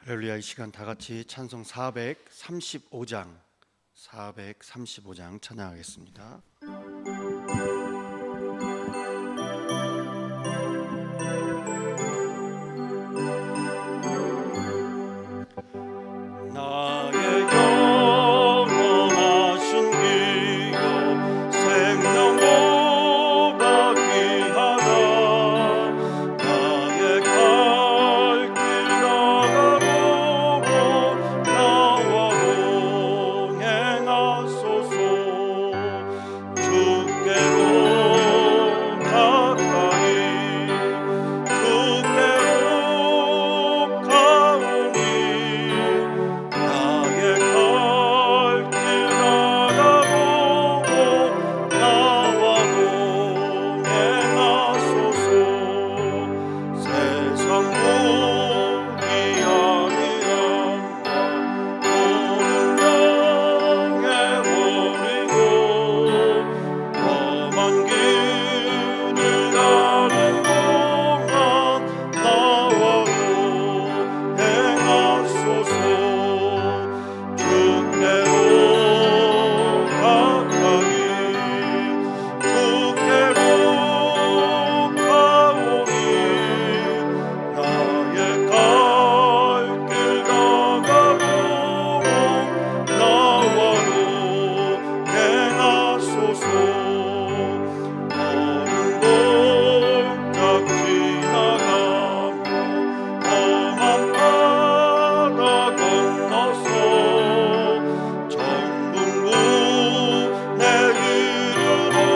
할렐루야. 이 시간 다 같이 찬송 435장 찬양하겠습니다. 나의 영원하신 기여 생명보다 귀하다. 나의 갈 길 나가보고 나와 동행하소서. 주께로 가까이 주께로 가오니 나의 갈 길 나가보고 나와 동행하소서. 세상 복이 아니라 오른 영에 버리고 험한 길을 가는 동안 나와 동행하소서. 주께로 가까이 주께로 가오니 나의 갈 길 나가보고 나와 동행하소서. 어른 골짝 지나가며 험한 바다 건너서 정금구 내 이름으로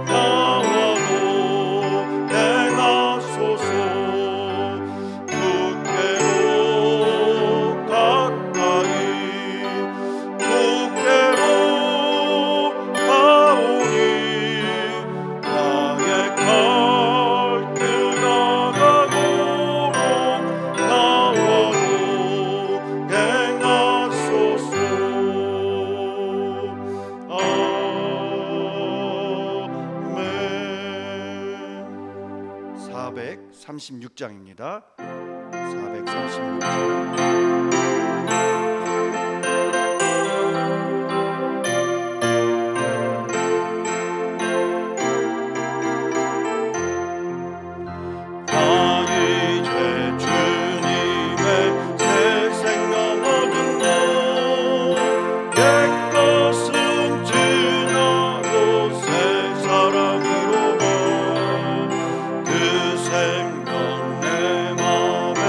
나와 동행하소서. 주께로 가까이 주께로 가오니 나의 갈 길 나가보고 나와 동행하소서. 아멘. 436장입니다. 436장. 나 이제 주님의 새 생명 얻은 너 옛것은 지나고 새 사랑으로 그 생명 내 맘에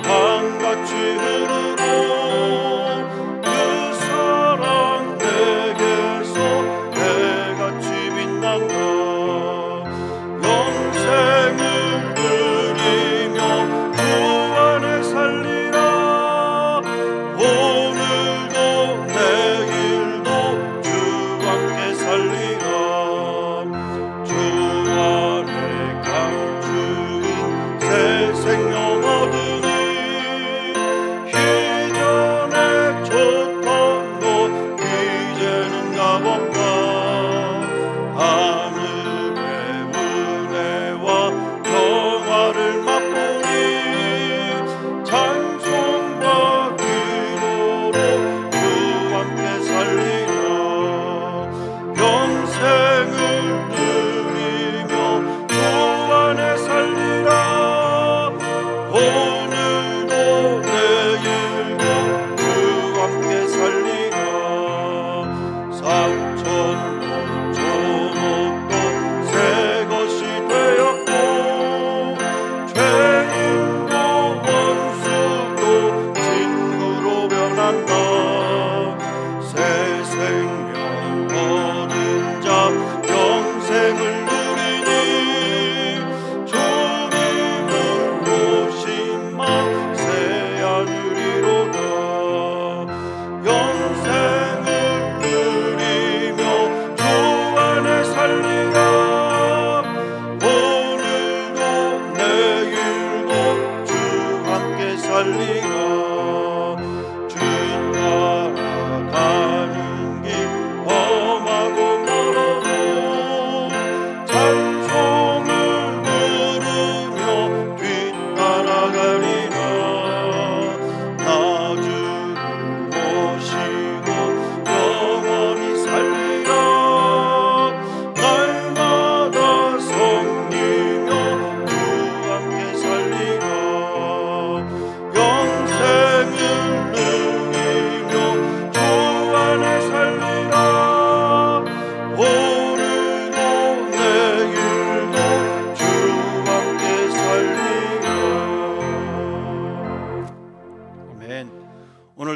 강같이 흐르고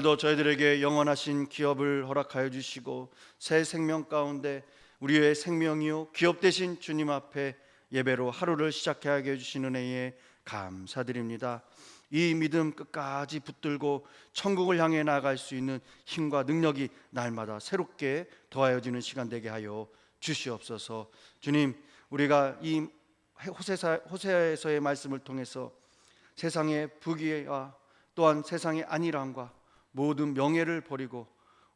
오늘도 저희들에게 영원하신 기업을 허락하여 주시고 새 생명 가운데 우리의 생명이요 기업 되신 주님 앞에 예배로 하루를 시작하게 해주시는 은혜에 감사드립니다. 이 믿음 끝까지 붙들고 천국을 향해 나아갈 수 있는 힘과 능력이 날마다 새롭게 더하여지는 시간 되게 하여 주시옵소서. 주님, 우리가 이 호세아에서의 말씀을 통해서 세상의 부귀와 또한 세상의 안일함과 모든 명예를 버리고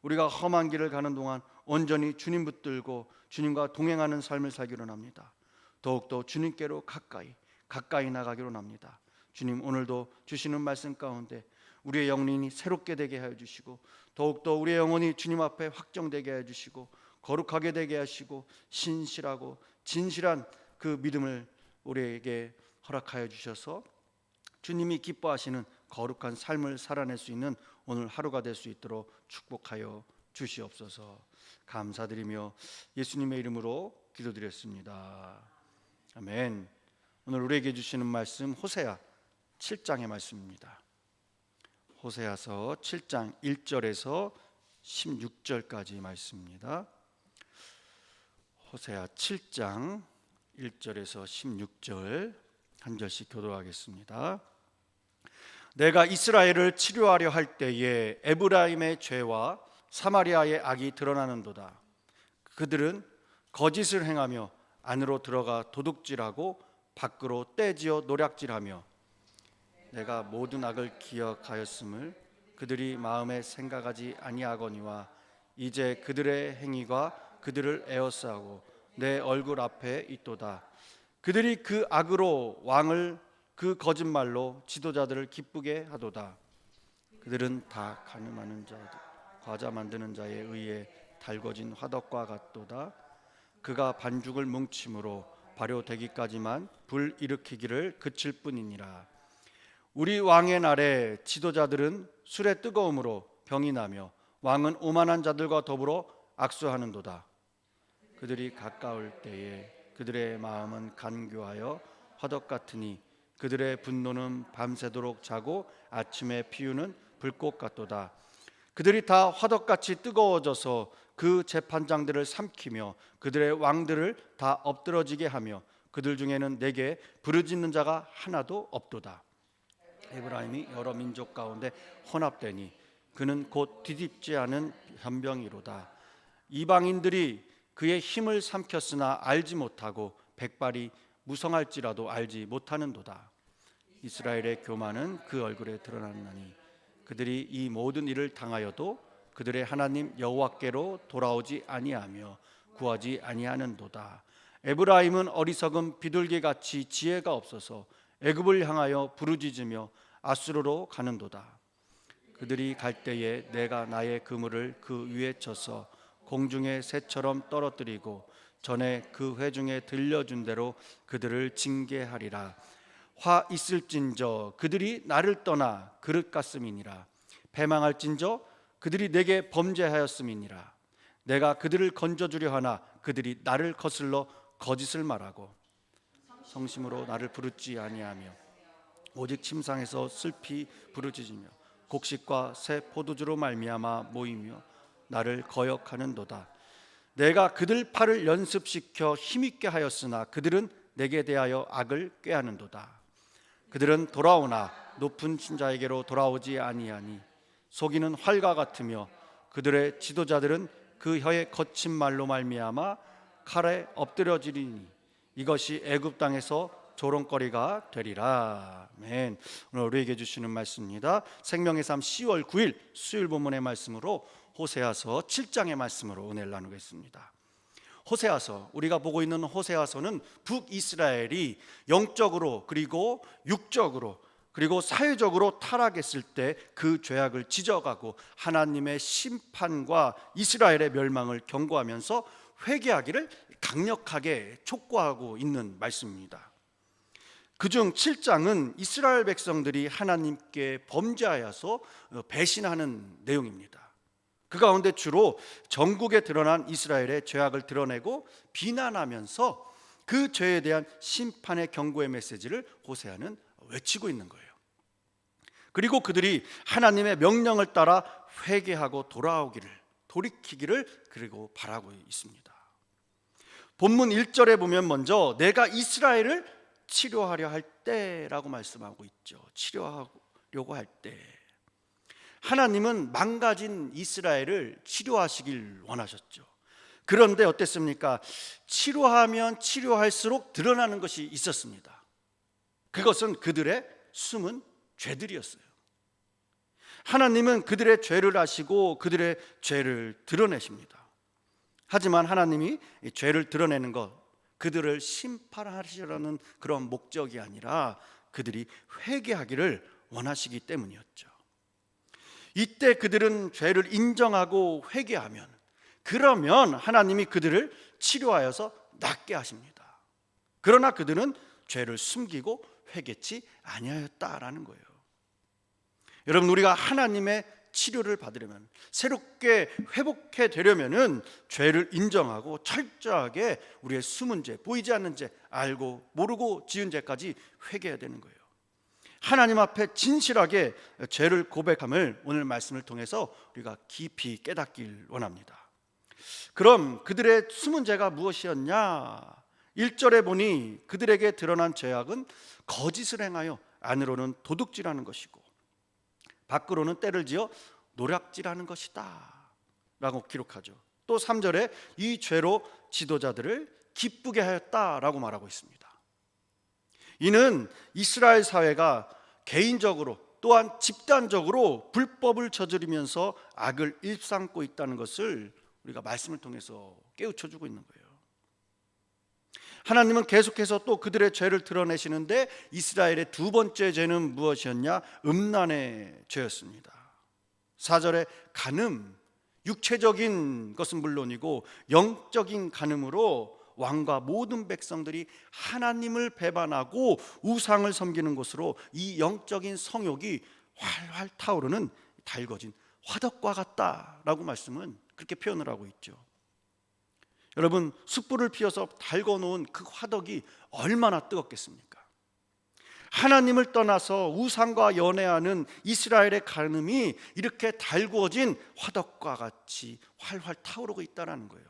우리가 험한 길을 가는 동안 온전히 주님 붙들고 주님과 동행하는 삶을 살기로 합니다. 더욱더 주님께로 가까이 나가기로 합니다. 주님, 오늘도 주시는 말씀 가운데 우리의 영혼이 새롭게 되게 하여 주시고 더욱더 우리의 영혼이 주님 앞에 확정되게 하여 주시고 거룩하게 되게 하시고 신실하고 진실한 그 믿음을 우리에게 허락하여 주셔서 주님이 기뻐하시는 거룩한 삶을 살아낼 수 있는 오늘 하루가 될 수 있도록 축복하여 주시옵소서. 감사드리며 예수님의 이름으로 기도드렸습니다. 아멘. 오늘 우리에게 주시는 말씀 호세아 7장의 말씀입니다. 호세아서 7장 1절에서 16절까지 말씀입니다. 호세아 7장 1절에서 16절 한 절씩 교도하겠습니다. 내가 이스라엘을 치료하려 할 때에 에브라임의 죄와 사마리아의 악이 드러나는도다. 그들은 거짓을 행하며 안으로 들어가 도둑질하고 밖으로 떼지어 노략질하며 내가 모든 악을 기억하였음을 그들이 마음에 생각하지 아니하거니와 이제 그들의 행위가 그들을 에워싸고 내 얼굴 앞에 있도다. 그들이 그 악으로 왕을 그 거짓말로 지도자들을 기쁘게 하도다. 그들은 다 가늠하는 자, 과자 만드는 자에 의해 달궈진 화덕과 같도다. 그가 반죽을 뭉침으로 발효되기까지만 불 일으키기를 그칠 뿐이니라. 우리 왕의 날에 지도자들은 술의 뜨거움으로 병이 나며 왕은 오만한 자들과 더불어 악수하는도다. 그들이 가까울 때에 그들의 마음은 간교하여 화덕 같으니 그들의 분노는 밤새도록 자고 아침에 피우는 불꽃 같도다. 그들이 다 화덕같이 뜨거워져서 그 재판장들을 삼키며 그들의 왕들을 다 엎드러지게 하며 그들 중에는 내게 부르짖는 자가 하나도 없도다. 에브라임이 여러 민족 가운데 혼합되니 그는 곧 뒤집지 않은 변병이로다. 이방인들이 그의 힘을 삼켰으나 알지 못하고 백발이 무성할지라도 알지 못하는도다. 이스라엘의 교만은 그 얼굴에 드러났나니 그들이 이 모든 일을 당하여도 그들의 하나님 여호와께로 돌아오지 아니하며 구하지 아니하는도다. 에브라임은 어리석은 비둘기같이 지혜가 없어서 애굽을 향하여 부르짖으며 아수르로 가는도다. 그들이 갈 때에 내가 나의 그물을 그 위에 쳐서 공중의 새처럼 떨어뜨리고 전에 그 회중에 들려준 대로 그들을 징계하리라. 화 있을진저 그들이 나를 떠나 그릇 같음이니라. 패망할진저 그들이 내게 범죄하였음이니라. 내가 그들을 건져주려 하나 그들이 나를 거슬러 거짓을 말하고 성심으로 나를 부르지 아니하며 오직 침상에서 슬피 부르짖으며 곡식과 새 포도주로 말미암아 모이며 나를 거역하는도다. 내가 그들 팔을 연습시켜 힘있게 하였으나 그들은 내게 대하여 악을 꾀하는도다. 그들은 돌아오나 높은 신자에게로 돌아오지 아니하니 속이는 활과 같으며 그들의 지도자들은 그 혀의 거친 말로 말미암아 칼에 엎드려지리니 이것이 애굽 땅에서 조롱거리가 되리라. 아멘. 오늘 우리에게 주시는 말씀입니다. 생명의 삶 10월 9일 수요일 본문의 말씀으로 호세아서 7장의 말씀으로 오늘 나누겠습니다. 호세아서, 우리가 보고 있는 호세아서는 북이스라엘이 영적으로 그리고 육적으로 그리고 사회적으로 타락했을 때 그 죄악을 지적하고 하나님의 심판과 이스라엘의 멸망을 경고하면서 회개하기를 강력하게 촉구하고 있는 말씀입니다. 그중 7장은 이스라엘 백성들이 하나님께 범죄하여서 배신하는 내용입니다. 그 가운데 주로 전국에 드러난 이스라엘의 죄악을 드러내고 비난하면서 그 죄에 대한 심판의 경고의 메시지를 호세아는 외치고 있는 거예요. 그리고 그들이 하나님의 명령을 따라 회개하고 돌이키기를 그리고 바라고 있습니다. 본문 1절에 보면 먼저 내가 이스라엘을 치료하려 할 때라고 말씀하고 있죠. 치료하려고 할 때. 하나님은 망가진 이스라엘을 치료하시길 원하셨죠. 그런데 어땠습니까? 치료하면 치료할수록 드러나는 것이 있었습니다. 그것은 그들의 숨은 죄들이었어요. 하나님은 그들의 죄를 아시고 그들의 죄를 드러내십니다. 하지만 하나님이 이 죄를 드러내는 것, 그들을 심판하시려는 그런 목적이 아니라 그들이 회개하기를 원하시기 때문이었죠. 이때 그들은 죄를 인정하고 회개하면, 그러면 하나님이 그들을 치료하여서 낫게 하십니다. 그러나 그들은 죄를 숨기고 회개치 아니하였다라는 거예요. 여러분, 우리가 하나님의 치료를 받으려면, 새롭게 회복해 되려면은 죄를 인정하고 철저하게 우리의 숨은 죄, 보이지 않는 죄, 알고 모르고 지은 죄까지 회개해야 되는 거예요. 하나님 앞에 진실하게 죄를 고백함을 오늘 말씀을 통해서 우리가 깊이 깨닫길 원합니다. 그럼 그들의 숨은 죄가 무엇이었냐? 1절에 보니 그들에게 드러난 죄악은 거짓을 행하여 안으로는 도둑질하는 것이고 밖으로는 때를 지어 노략질하는 것이다 라고 기록하죠. 또 3절에 이 죄로 지도자들을 기쁘게 하였다라고 말하고 있습니다. 이는 이스라엘 사회가 개인적으로 또한 집단적으로 불법을 저지르면서 악을 일삼고 있다는 것을 우리가 말씀을 통해서 깨우쳐주고 있는 거예요. 하나님은 계속해서 또 그들의 죄를 드러내시는데 이스라엘의 두 번째 죄는 무엇이었냐? 음란의 죄였습니다. 4절에 간음, 육체적인 것은 물론이고 영적인 간음으로 왕과 모든 백성들이 하나님을 배반하고 우상을 섬기는 것으로 이 영적인 성욕이 활활 타오르는 달궈진 화덕과 같다라고 말씀은 그렇게 표현을 하고 있죠. 여러분, 숯불을 피워서 달궈놓은 그 화덕이 얼마나 뜨겁겠습니까? 하나님을 떠나서 우상과 연애하는 이스라엘의 간음이 이렇게 달구어진 화덕과 같이 활활 타오르고 있다는 거예요.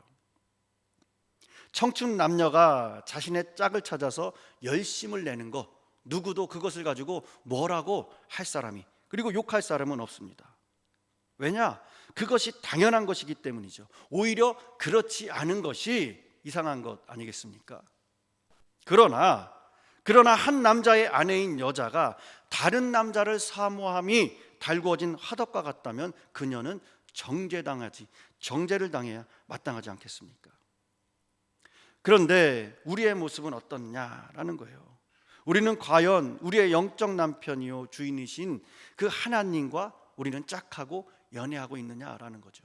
청춘 남녀가 자신의 짝을 찾아서 열심을 내는 것, 누구도 그것을 가지고 뭐라고 할 사람이, 그리고 욕할 사람은 없습니다. 왜냐? 그것이 당연한 것이기 때문이죠. 오히려 그렇지 않은 것이 이상한 것 아니겠습니까? 그러나 한 남자의 아내인 여자가 다른 남자를 사모함이 달구어진 화덕과 같다면 그녀는 정죄를 당해야 마땅하지 않겠습니까? 그런데 우리의 모습은 어떻냐라는 거예요. 우리는 과연 우리의 영적 남편이요 주인이신 그 하나님과 우리는 짝하고 연애하고 있느냐라는 거죠.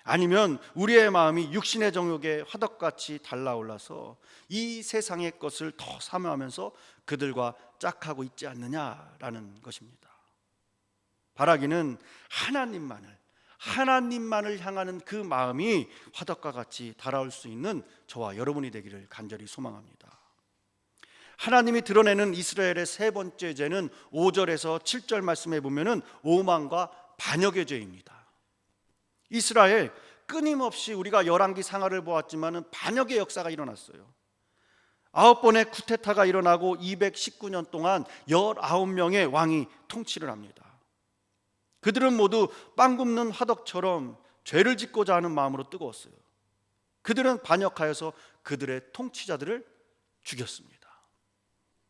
아니면 우리의 마음이 육신의 정욕에 화덕같이 달라올라서 이 세상의 것을 더 사모하면서 그들과 짝하고 있지 않느냐라는 것입니다. 바라기는 하나님만을 향하는 그 마음이 화덕과 같이 달아올 수 있는 저와 여러분이 되기를 간절히 소망합니다. 하나님이 드러내는 이스라엘의 세 번째 죄는 5절에서 7절 말씀에 보면은 오만과 반역의 죄입니다. 이스라엘 끊임없이 우리가 열왕기 상하를 보았지만은 반역의 역사가 일어났어요. 9번의 쿠데타가 일어나고 219년 동안 19명의 왕이 통치를 합니다. 그들은 모두 빵 굽는 화덕처럼 죄를 짓고자 하는 마음으로 뜨거웠어요. 그들은 반역하여서 그들의 통치자들을 죽였습니다.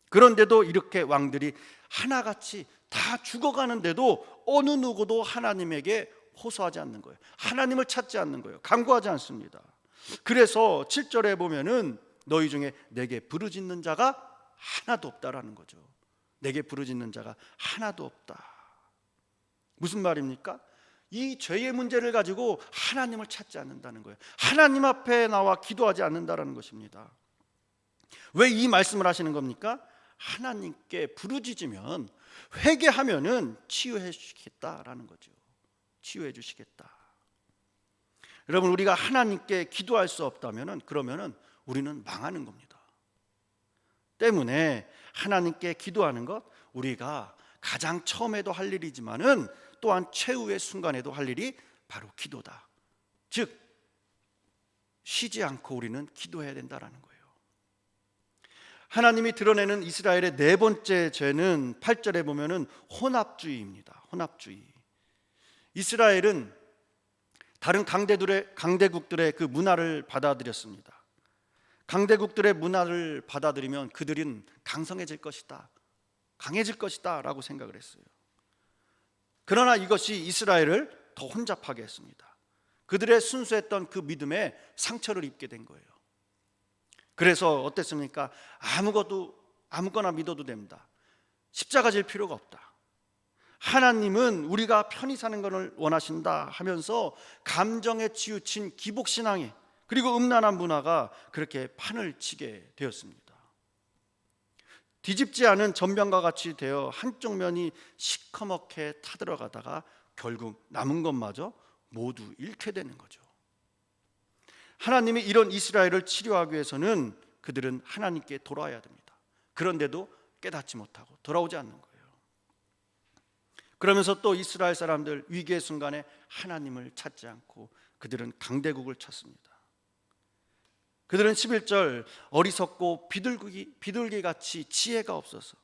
그런데도 이렇게 왕들이 하나같이 다 죽어가는데도 어느 누구도 하나님에게 호소하지 않는 거예요. 하나님을 찾지 않는 거예요. 간구하지 않습니다. 그래서 7절에 보면은 너희 중에 내게 부르짖는 자가 하나도 없다라는 거죠. 내게 부르짖는 자가 하나도 없다. 무슨 말입니까? 이 죄의 문제를 가지고 하나님을 찾지 않는다는 거예요. 하나님 앞에 나와 기도하지 않는다는 것입니다. 왜 이 말씀을 하시는 겁니까? 하나님께 부르짖으면, 회개하면은 치유해 주시겠다라는 거죠. 치유해 주시겠다. 여러분, 우리가 하나님께 기도할 수 없다면은 그러면은 우리는 망하는 겁니다. 때문에 하나님께 기도하는 것, 우리가 가장 처음에도 할 일이지만은 또한 최후의 순간에도 할 일이 바로 기도다. 즉 쉬지 않고 우리는 기도해야 된다라는 거예요. 하나님이 드러내는 이스라엘의 네 번째 죄는 8절에 보면은 혼합주의입니다. 혼합주의. 이스라엘은 다른 강대국들의 그 문화를 받아들였습니다. 강대국들의 문화를 받아들이면 그들은 강성해질 것이다, 강해질 것이다 라고 생각을 했어요. 그러나 이것이 이스라엘을 더 혼잡하게 했습니다. 그들의 순수했던 그 믿음에 상처를 입게 된 거예요. 그래서 어땠습니까? 아무거나 믿어도 됩니다. 십자가 질 필요가 없다. 하나님은 우리가 편히 사는 것을 원하신다 하면서 감정에 치우친 기복신앙에, 그리고 음란한 문화가 그렇게 판을 치게 되었습니다. 뒤집지 않은 전병과 같이 되어 한쪽 면이 시커멓게 타들어가다가 결국 남은 것마저 모두 잃게 되는 거죠. 하나님이 이런 이스라엘을 치료하기 위해서는 그들은 하나님께 돌아와야 됩니다. 그런데도 깨닫지 못하고 돌아오지 않는 거예요. 그러면서 또 이스라엘 사람들 위기의 순간에 하나님을 찾지 않고 그들은 강대국을 찾습니다. 그들은 11절 어리석고 비둘기같이 지혜가 없어서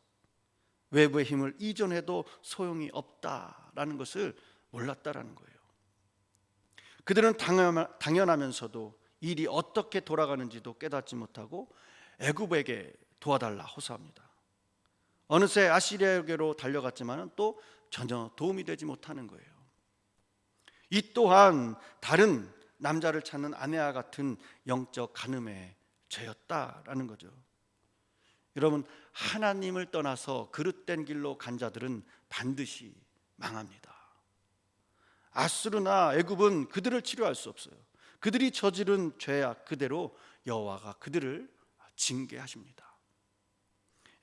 외부의 힘을 이존해도 소용이 없다라는 것을 몰랐다라는 거예요. 그들은 당연하면서도 일이 어떻게 돌아가는지도 깨닫지 못하고 애굽에게 도와달라 호소합니다. 어느새 아시리아에게로 달려갔지만 또 전혀 도움이 되지 못하는 거예요. 이 또한 다른 남자를 찾는 아내와 같은 영적 간음의 죄였다라는 거죠. 여러분, 하나님을 떠나서 그릇된 길로 간 자들은 반드시 망합니다. 아수르나 애굽은 그들을 치료할 수 없어요. 그들이 저지른 죄악 그대로 여호와가 그들을 징계하십니다.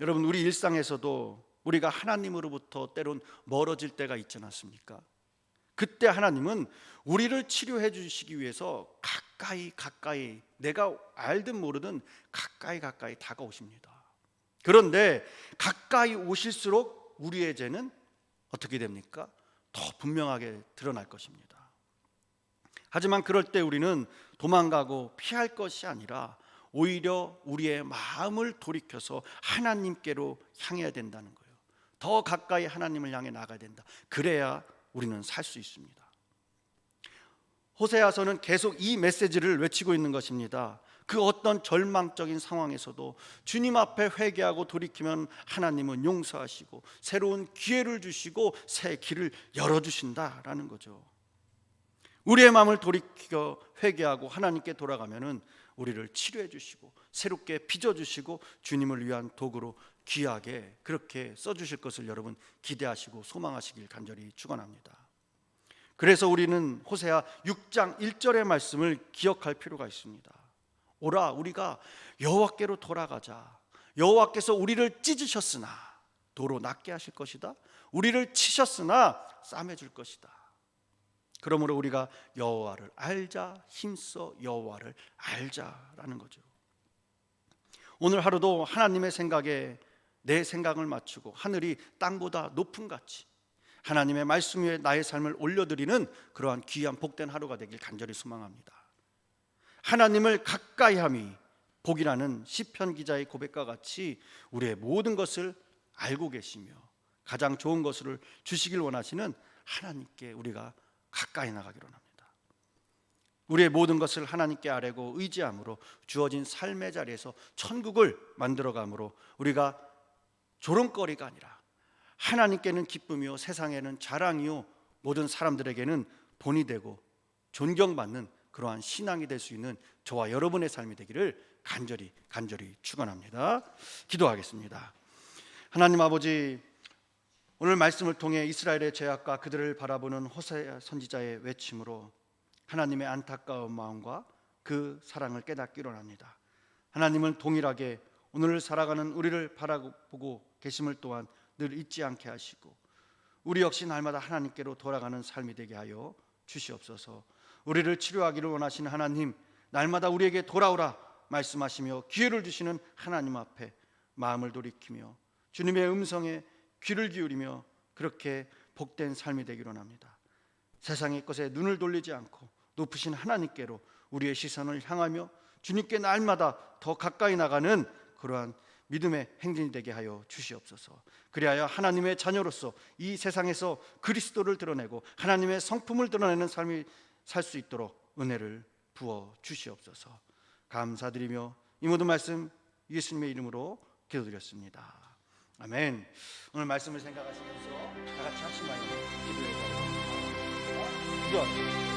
여러분, 우리 일상에서도 우리가 하나님으로부터 때론 멀어질 때가 있지 않습니까? 그때 하나님은 우리를 치료해 주시기 위해서 가까이 내가 알든 모르든 가까이 다가오십니다. 그런데 가까이 오실수록 우리의 죄는 어떻게 됩니까? 더 분명하게 드러날 것입니다. 하지만 그럴 때 우리는 도망가고 피할 것이 아니라 오히려 우리의 마음을 돌이켜서 하나님께로 향해야 된다는 거예요. 더 가까이 하나님을 향해 나가야 된다. 그래야 우리는 살 수 있습니다. 호세아서는 계속 이 메시지를 외치고 있는 것입니다. 그 어떤 절망적인 상황에서도 주님 앞에 회개하고 돌이키면 하나님은 용서하시고 새로운 기회를 주시고 새 길을 열어주신다라는 거죠. 우리의 마음을 돌이켜 회개하고 하나님께 돌아가면은 우리를 치료해 주시고 새롭게 빚어주시고 주님을 위한 도구로 귀하게 그렇게 써주실 것을 여러분 기대하시고 소망하시길 간절히 축원합니다. 그래서 우리는 호세아 6장 1절의 말씀을 기억할 필요가 있습니다. 오라, 우리가 여호와께로 돌아가자. 여호와께서 우리를 찢으셨으나 도로 낫게 하실 것이다. 우리를 치셨으나 싸매줄 것이다. 그러므로 우리가 여호와를 알자, 힘써 여호와를 알자라는 거죠. 오늘 하루도 하나님의 생각에 내 생각을 맞추고 하늘이 땅보다 높음 같이 하나님의 말씀 위에 나의 삶을 올려드리는 그러한 귀한 복된 하루가 되길 간절히 소망합니다. 하나님을 가까이함이 복이라는 시편 기자의 고백과 같이 우리의 모든 것을 알고 계시며 가장 좋은 것을 주시길 원하시는 하나님께 우리가 가까이 나가기로 합니다. 우리의 모든 것을 하나님께 아뢰고 의지함으로 주어진 삶의 자리에서 천국을 만들어감으로 우리가 조롱거리가 아니라 하나님께는 기쁨이요 세상에는 자랑이요 모든 사람들에게는 본이 되고 존경받는 그러한 신앙이 될 수 있는 저와 여러분의 삶이 되기를 간절히 축원합니다. 기도하겠습니다. 하나님 아버지, 오늘 말씀을 통해 이스라엘의 죄악과 그들을 바라보는 호세아 선지자의 외침으로 하나님의 안타까운 마음과 그 사랑을 깨닫기로 합니다. 하나님은 동일하게 오늘 살아가는 우리를 바라보고 계심을 또한 늘 잊지 않게 하시고 우리 역시 날마다 하나님께로 돌아가는 삶이 되게 하여 주시옵소서. 우리를 치료하기를 원하시는 하나님, 날마다 우리에게 돌아오라 말씀하시며 기회를 주시는 하나님 앞에 마음을 돌이키며 주님의 음성에 귀를 기울이며 그렇게 복된 삶이 되기로 합니다. 세상의 것에 눈을 돌리지 않고 높으신 하나님께로 우리의 시선을 향하며 주님께 날마다 더 가까이 나가는 그러한 믿음의 행진이 되게 하여 주시옵소서. 그리하여 하나님의 자녀로서 이 세상에서 그리스도를 드러내고 하나님의 성품을 드러내는 삶이 살 수 있도록 은혜를 부어 주시옵소서. 감사드리며 이 모든 말씀 예수님의 이름으로 기도드렸습니다. 아멘. 오늘 말씀을 생각하시면서 다 같이 합심하여 기도해 주시기 바랍니다. 기도하시죠.